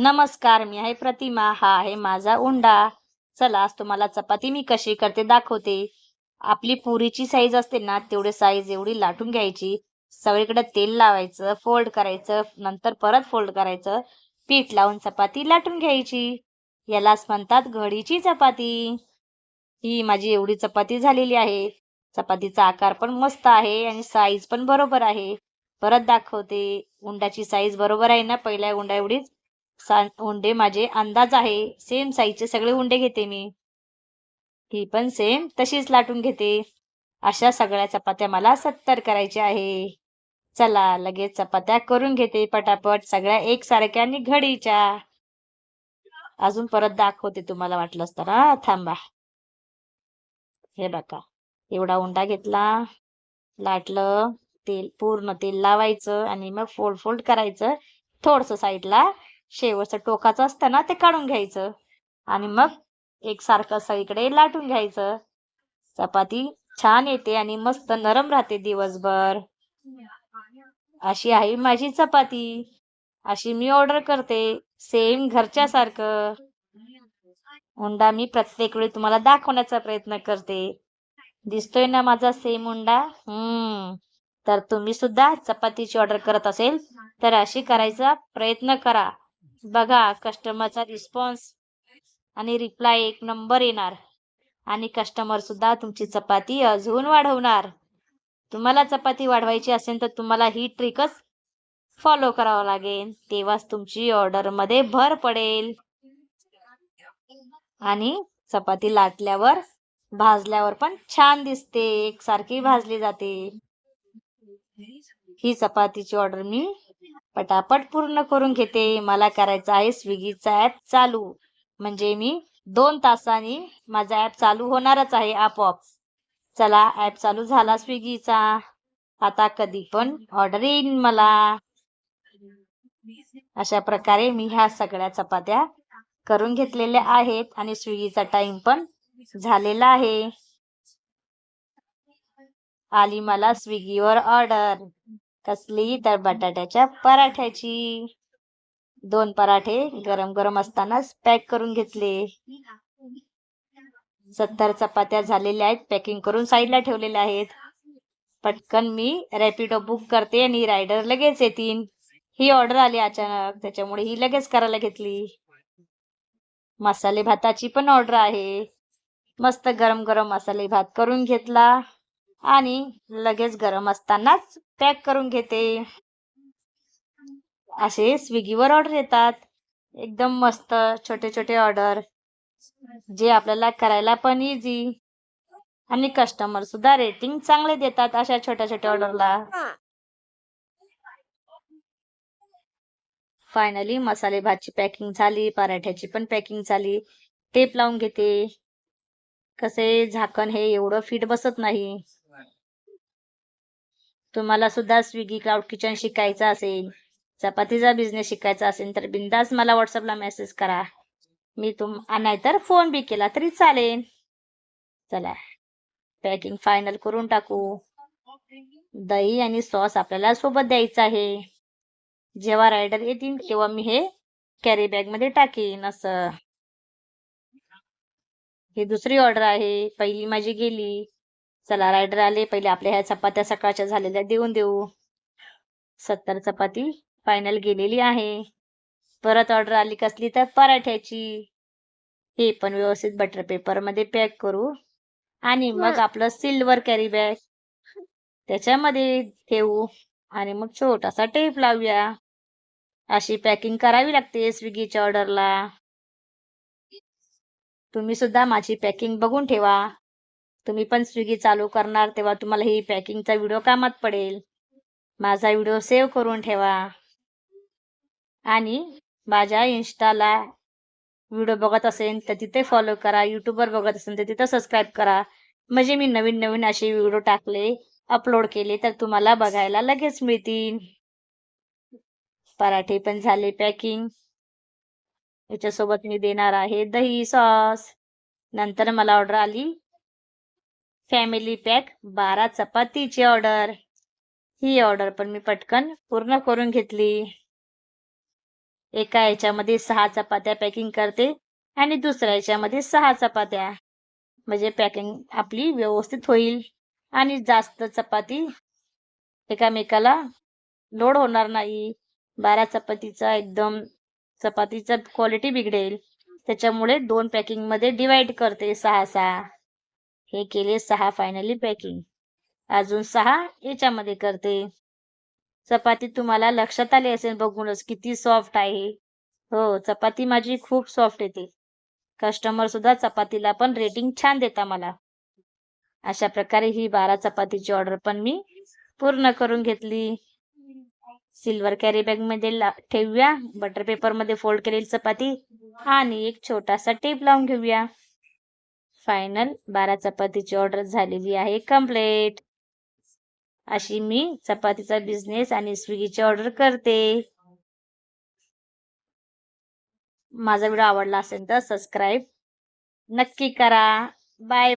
नमस्कार, मी आहे प्रतिमा. हा आहे माझा उंडा. चला आज तुम्हाला चपाती मी कशी करते दाखवते. आपली पुरीची साईज असते ना, तेवढी साईज एवढी लाटून घ्यायची. सगळीकडे तेल लावायचं, फोल्ड करायचं, नंतर परत फोल्ड करायचं. पीठ लावून चपाती लाटून घ्यायची. यालाच म्हणतात घडीची चपाती. ही माझी एवढी चपाती झालेली आहे. चपातीचा आकार पण मस्त आहे आणि साईज पण बरोबर आहे. परत दाखवते. उंडाची साईज बरोबर आहे ना, पहिल्या उंडा एवढीच. उंडे माझे अंदाज आहे. सेम साईजचे सगळे उंडे घेते मी. ही पण सेम तशीच लाटून घेते. अशा सगळ्या चपात्या मला 70 करायच्या आहे. चला लगेच चपात्या करून घेते पटापट सगळ्या एकसारख्या आणि घडीच्या. अजून परत दाखवते तुम्हाला वाटलंच तर. थांबा. हे बघा. एवढा उंडा घेतला, लाटलं, पूर्ण तेल लावायचं आणि मग फोल्ड फोल्ड करायचं. थोडस साईडला शेवटचं टोकाचं असतं ना, ते काढून घ्यायचं आणि मग एकसारखं सगळीकडे लाटून घ्यायचं. चपाती छान येते आणि मस्त नरम राहते दिवसभर. अशी आहे माझी चपाती. अशी मी ऑर्डर करते. सेम घरच्या सारखं. उंडा मी प्रत्येक वेळी तुम्हाला दाखवण्याचा प्रयत्न करते. दिसतोय ना माझा सेम उंडा? तर तुम्ही सुद्धा चपातीची ऑर्डर करत असेल तर अशी करायचा प्रयत्न करा. बघा कस्टमरचा रिस्पॉन्स आणि रिप्लाय एक नंबर येणार आणि कस्टमर सुद्धा तुमची चपाती अजून वाढवणार. तुम्हाला चपाती वाढवायची असेल तर तुम्हाला ही ट्रिकच फॉलो करावं लागेल. तेव्हाच तुमची ऑर्डर मध्ये भर पडेल. आणि चपाती लाटल्यावर भाजल्यावर पण छान दिसते. एकसारखी भाजली जाते. ही चपातीची ऑर्डर मी पटापट पूर्ण करून घेते. मला करायचं आहे स्विगीचा ऍप चालू. म्हणजे मी 2 तासांनी माझा ऍप चालू होणारच आहे आपोआप. चला ऍप चालू झाला स्विगीचा. आता कधी पण ऑर्डर येईल मला. अशा प्रकारे मी ह्या सगळ्या चपात्या करून घेतलेल्या आहेत आणि स्विगीचा टाइम पण झालेला आहे. आली मला स्विगीवर ऑर्डर. कसली तर बटाट्याच्या पराठ्याची. 2 पराठे गरम गरम असतानाच पॅक करून घेतले. 70 चपात्या झालेल्या आहेत. पॅकिंग करून साईडला ठेवलेल्या आहेत. पटकन मी रॅपिडो बुक करते आणि रायडर लगेच येतील. ही ऑर्डर आली अचानक, त्याच्यामुळे ही लगेच करायला घेतली. मसाले भाताची पण ऑर्डर आहे. मस्त गरम गरम मसाले भात करून घेतला आणि लगेच गरम असतानाच पॅक करून घेते. असे स्विगीवर ऑर्डर येतात. एकदम मस्त छोटे छोटे ऑर्डर, जे आपल्याला करायला पण इझी आणि कस्टमर सुद्धा रेटिंग चांगले देतात अशा छोट्या छोट्या ऑर्डरला. फायनली मसाले भातची पॅकिंग झाली, पराठ्याची पण पॅकिंग झाली. टेप लावून घेते. कसे झाकण हे एवढं फिट बसत नाही. तुम्हाला सुद्धा स्विगी क्लाउड किचन शिकायचं असेल, चपातीचा बिझनेस शिकायचा असेल तर बिंदास मला व्हॉट्सअपला मेसेज करा. मी नाहीतर फोन बी केला तरी चालेल. चला पॅकिंग फायनल करून टाकू. दही आणि सॉस आपल्याला सोबत द्यायचं आहे. जेव्हा रायडर येतील तेव्हा मी हे कॅरी बॅग मध्ये टाकीन. असं ही दुसरी ऑर्डर आहे. पहिली माझी गेली. चला रायडर आले. पहिले आपल्या ह्या चपात्या सकाळच्या झालेल्या देऊन देऊ. 70 चपाती फायनल गेलेली आहे. परत ऑर्डर आली कसली तर पराठ्याची. हे पण व्यवस्थित बटर पेपर मध्ये पॅक करू आणि मग आपलं सिल्वर कॅरी बॅग त्याच्यामध्ये ठेवू आणि मग छोटासा टेप लावूया. अशी पॅकिंग करावी लागते स्विगीच्या ऑर्डरला. तुम्ही सुद्धा माझी पॅकिंग बघून ठेवा. तुम्ही पण स्विगी चालू करणार तेव्हा तुम्हाला ही पॅकिंगचा व्हिडिओ कामात पडेल. माझा व्हिडिओ सेव्ह करून ठेवा आणि माझ्या इन्स्टाला व्हिडिओ बघत असेल तर तिथे फॉलो करा. युट्यूबवर बघत असेल तर तिथे सबस्क्राईब करा. म्हणजे मी नवीन नवीन असे व्हिडिओ अपलोड केले तर तुम्हाला बघायला लगेच मिळतील. पराठे पण झाले पॅकिंग. याच्यासोबत मी देणार आहे दही सॉस. नंतर मला ऑर्डर आली फॅमिली पॅक 12 चपातीची ऑर्डर. ही ऑर्डर पण मी पटकन पूर्ण करून घेतली. एका याच्यामध्ये 6 चपात्या पॅकिंग करते आणि दुसऱ्या याच्यामध्ये 6 चपात्या. म्हणजे पॅकिंग आपली व्यवस्थित होईल आणि जास्त चपाती एकामेकाला लोड होणार नाही. 12 चपातीचा एकदम चपातीचा क्वालिटी बिघडेल. त्याच्यामुळे 2 पॅकिंगमध्ये डिवाइड करते 6-6. हे केले 6 फायनली पॅकिंग. अजून 6 याच्यामध्ये करते. चपाती तुम्हाला लक्षात आली असेल बघूनच किती सॉफ्ट आहे. हो, चपाती माझी खूप सॉफ्ट येते. कस्टमर सुद्धा चपातीला पण रेटिंग छान देता मला. अशा प्रकारे ही 12 चपातीची ऑर्डर पण मी पूर्ण करून घेतली. सिल्वर कॅरी बॅग मध्ये ठेवूया. बटर पेपर मध्ये फोल्ड केलेली चपाती आणि एक छोटासा टेप लावून घेऊया. फायनल 12 चपातीची ऑर्डर झालेली आहे कंप्लीट. अशी मी चपातीचा बिझनेस आणि स्विगीची ऑर्डर करते. माझा व्हिडिओ आवडला असेल तर सबस्क्राईब नक्की करा. बाय.